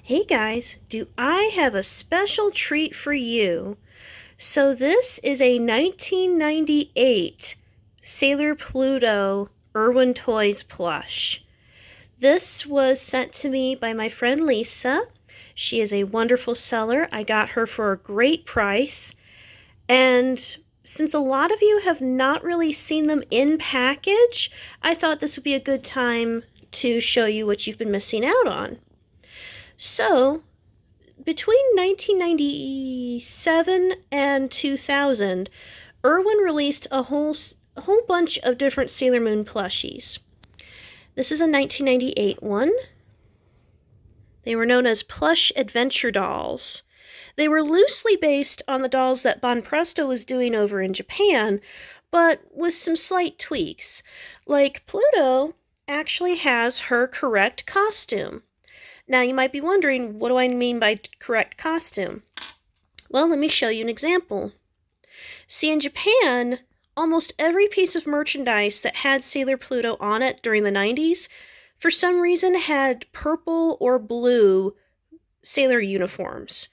Hey guys, do I have a special treat for you? So, this is a 1998 Sailor Pluto Irwin Toys plush. This was sent to me by my friend Lisa. She is a wonderful seller. I got her for a great price. And since a lot of you have not really seen them in package, I thought this would be a good time to show you what you've been missing out on. So, between 1997 and 2000, Irwin released a whole bunch of different Sailor Moon plushies. This is a 1998 one. They were known as plush adventure dolls. They were loosely based on the dolls that Bon Presto was doing over in Japan, but with some slight tweaks. Like Pluto actually has her correct costume. Now, you might be wondering, what do I mean by correct costume? Well, let me show you an example. See, in Japan, almost every piece of merchandise that had Sailor Pluto on it during the 90s, for some reason had purple or blue sailor uniforms.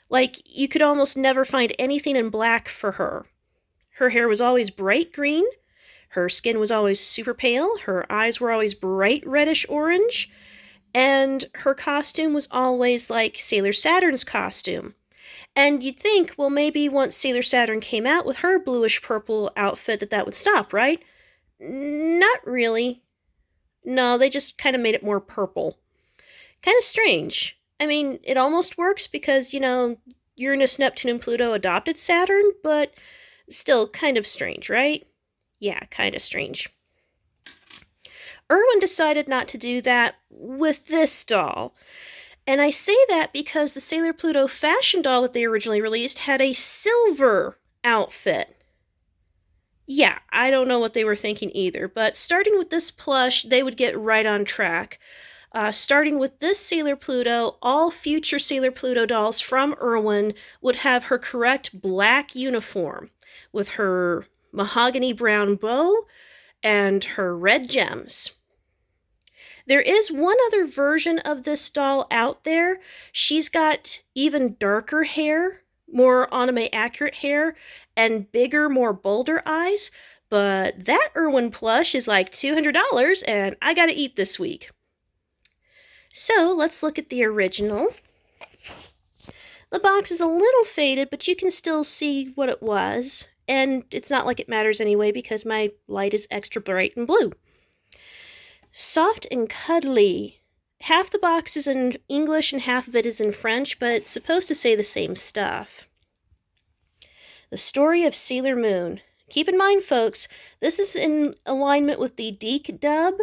Like, you could almost never find anything in black for her. Her hair was always bright green, her skin was always super pale, her eyes were always bright reddish orange, and her costume was always like Sailor Saturn's costume. And you'd think, well, maybe once Sailor Saturn came out with her bluish-purple outfit that would stop, right? Not really. No, they just kind of made it more purple. Kind of strange. I mean, it almost works because, Uranus, Neptune, and Pluto adopted Saturn, but still kind of strange, right? Yeah, kind of strange. Irwin decided not to do that with this doll. And I say that because the Sailor Pluto fashion doll that they originally released had a silver outfit. Yeah, I don't know what they were thinking either, but starting with this plush, they would get right on track. Starting with this Sailor Pluto, all future Sailor Pluto dolls from Irwin would have her correct black uniform with her mahogany brown bow and her red gems. There is one other version of this doll out there. She's got even darker hair, more anime accurate hair, and bigger, more bolder eyes. But that Irwin plush is like $200, and I gotta eat this week. So let's look at the original. The box is a little faded, but you can still see what it was. And it's not like it matters anyway because my light is extra bright and blue. Soft and cuddly. Half the box is in English and half of it is in French, but it's supposed to say the same stuff. The story of Sailor Moon. Keep in mind, folks, this is in alignment with the Deke dub.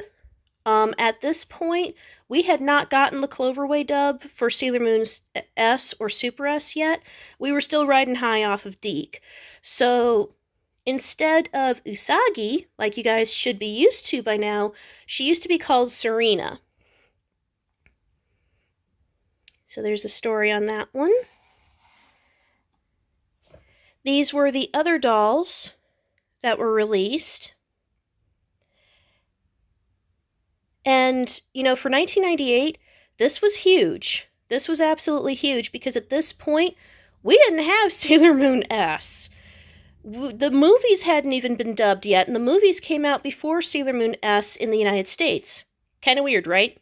At this point, we had not gotten the Cloverway dub for Sailor Moon's S or Super S yet. We were still riding high off of Deke. So instead of Usagi, like you guys should be used to by now, she used to be called Serena. So there's a story on that one. These were the other dolls that were released. And, for 1998, this was huge. This was absolutely huge because at this point, we didn't have Sailor Moon S. The movies hadn't even been dubbed yet, and the movies came out before Sailor Moon S in the United States. Kind of weird, right?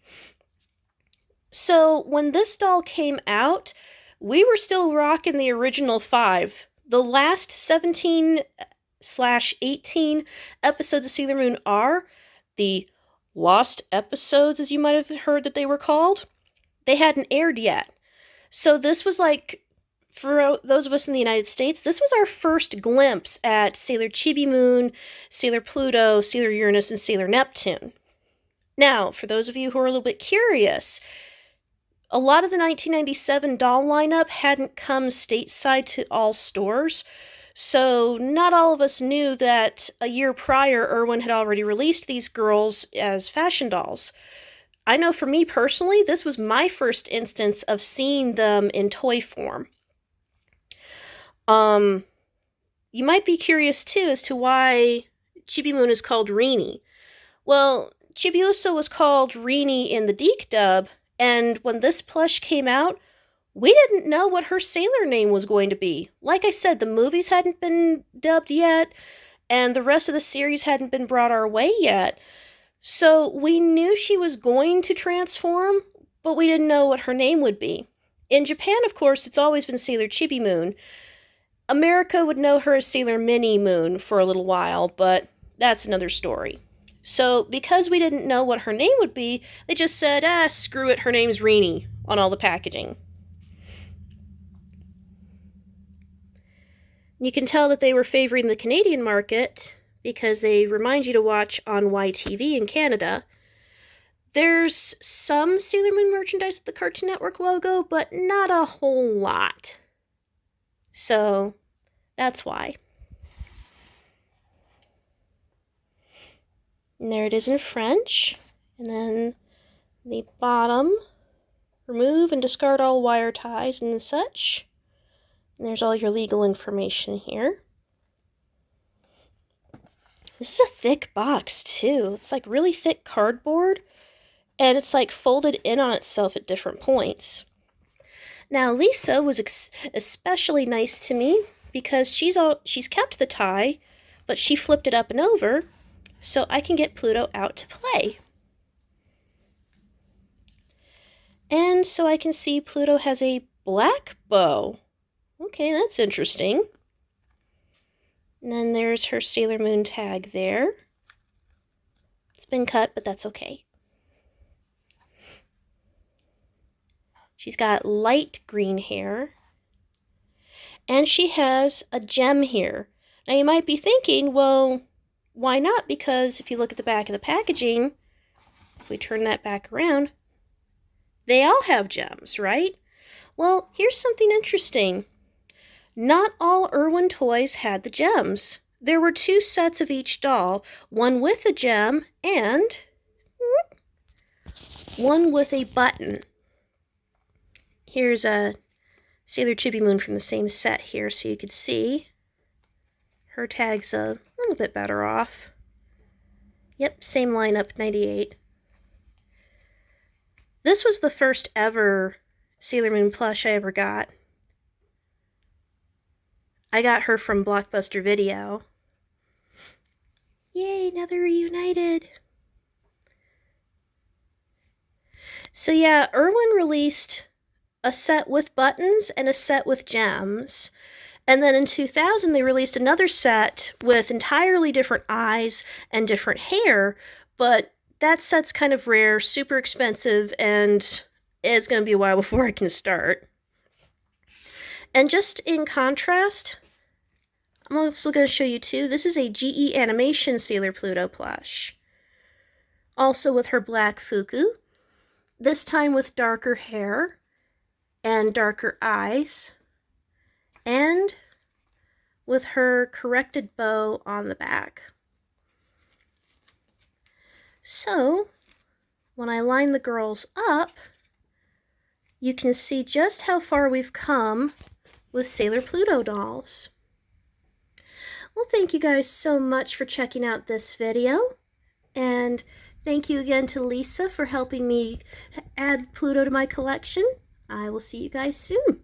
So when this doll came out, we were still rocking the original 5. The last 17/18 episodes of Sailor Moon are the lost episodes, as you might have heard that they were called. They hadn't aired yet. So this was like, for those of us in the United States, this was our first glimpse at Sailor Chibi Moon, Sailor Pluto, Sailor Uranus, and Sailor Neptune. Now, for those of you who are a little bit curious, a lot of the 1997 doll lineup hadn't come stateside to all stores, so not all of us knew that a year prior, Irwin had already released these girls as fashion dolls. I know for me personally, this was my first instance of seeing them in toy form. You might be curious too as to why Chibi Moon is called Rini. Well, Chibiusa was called Rini in the Deke dub, And when this plush came out, we didn't know what her sailor name was going to be. Like I said, the movies hadn't been dubbed yet, and the rest of the series hadn't been brought our way yet. So we knew she was going to transform, but we didn't know what her name would be. In Japan, of course, it's always been Sailor Chibi Moon. America would know her as Sailor Mini Moon for a little while, but that's another story. So, because we didn't know what her name would be, they just said, screw it, her name's Rini on all the packaging. You can tell that they were favoring the Canadian market because they remind you to watch on YTV in Canada. There's some Sailor Moon merchandise with the Cartoon Network logo, but not a whole lot. So, that's why. And there it is in French. And then the bottom, remove and discard all wire ties and such. And there's all your legal information here. This is a thick box, too. It's like really thick cardboard, and it's like folded in on itself at different points. Now, Lisa was especially nice to me because she's kept the tie, but she flipped it up and over so I can get Pluto out to play. And so I can see Pluto has a black bow. Okay, that's interesting. And then there's her Sailor Moon tag there. It's been cut, but that's okay. She's got light green hair. And she has a gem here. Now you might be thinking, well, why not? Because if you look at the back of the packaging, if we turn that back around, they all have gems, right? Well, here's something interesting. Not all Irwin toys had the gems. There were 2 sets of each doll, one with a gem and one with a button. Here's a Sailor Chibi Moon from the same set here so you could see. Her tag's a little bit better off. Yep, same lineup, 98. This was the first ever Sailor Moon plush I ever got. I got her from Blockbuster Video. Yay, now they're reunited. So yeah, Irwin released a set with buttons and a set with gems. And then in 2000, they released another set with entirely different eyes and different hair, but that set's kind of rare, super expensive, and it's going to be a while before I can start. And just in contrast, I'm also going to show you too, this is a GE Animation Sailor Pluto plush. Also with her black fuku, this time with darker hair and darker eyes, and with her corrected bow on the back. So, when I line the girls up, you can see just how far we've come with Sailor Pluto dolls. Well, thank you guys so much for checking out this video, and thank you again to Lisa for helping me add Pluto to my collection. I will see you guys soon.